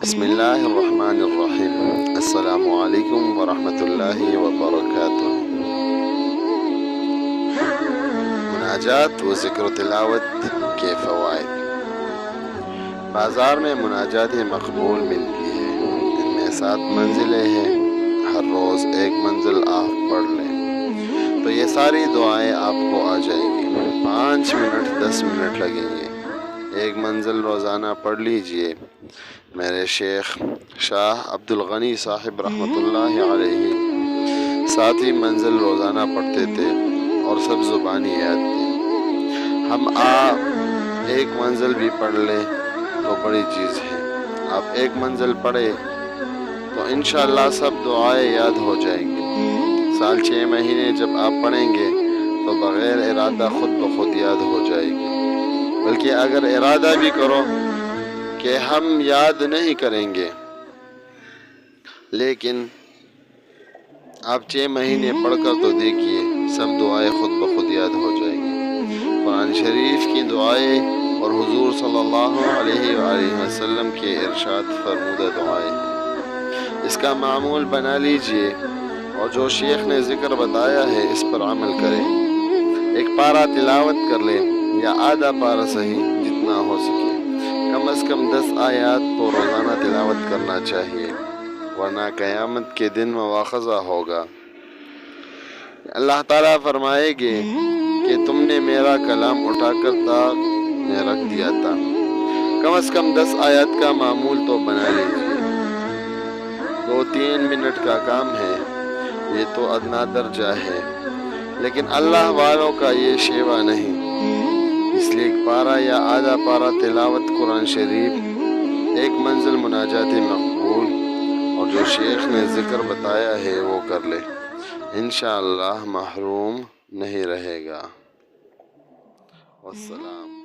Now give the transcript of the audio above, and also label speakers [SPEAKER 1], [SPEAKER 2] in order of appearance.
[SPEAKER 1] بسم اللہ الرحمن الرحیم۔ السلام علیکم ورحمۃ اللہ وبرکاتہ۔ مناجات و ذکر و تلاوت کے فوائد۔ بازار میں مناجات مقبول ملتی ہے، ان میں 7 منزلیں ہیں۔ ہر روز ایک منزل آپ پڑھ لیں تو یہ ساری دعائیں آپ کو آ جائیں گی۔ 5 منٹ 10 منٹ لگیں گے۔ ایک منزل روزانہ پڑھ لیجئے۔ میرے شیخ شاہ عبد الغنی صاحب رحمۃ اللہ علیہ 7 منزل روزانہ پڑھتے تھے اور سب زبانی یاد تھی۔ ہم آپ ایک منزل بھی پڑھ لیں تو بڑی چیز ہے۔ آپ ایک منزل پڑھے تو انشاءاللہ سب دعائیں یاد ہو جائیں گی۔ سال 6 مہینے جب آپ پڑھیں گے تو بغیر ارادہ خود بخود یاد ہو جائے گی۔ بلکہ اگر ارادہ بھی کرو کہ ہم یاد نہیں کریں گے، لیکن آپ 6 مہینے پڑھ کر تو دیکھیے، سب دعائیں خود بخود یاد ہو جائیں گی۔ قرآن شریف کی دعائیں اور حضور صلی اللہ علیہ وآلہ وسلم کے ارشاد فرمودہ دعائیں ہیں۔ اس کا معمول بنا لیجئے اور جو شیخ نے ذکر بتایا ہے اس پر عمل کریں۔ ایک پارہ تلاوت کر لیں یا آدھا پارہ صحیح، جتنا ہو سکے۔ کم از کم 10 آیات تو روزانہ تلاوت کرنا چاہیے، ورنہ قیامت کے دن مواخذہ ہوگا۔ اللہ تعالیٰ فرمائے گے کہ تم نے میرا کلام اٹھا کر طاق میں رکھ دیا تھا۔ کم از کم 10 آیات کا معمول تو بنا لیجیے۔ 2-3 منٹ کا کام ہے، یہ تو ادنا درجہ ہے، لیکن اللہ والوں کا یہ شیوا نہیں۔ اس لیے ایک پارہ یا آدھا پارہ تلاوت قرآن شریف، ایک منزل مناجات مقبول، اور جو شیخ نے ذکر بتایا ہے وہ کر لے، انشاءاللہ محروم نہیں رہے گا۔ والسلام۔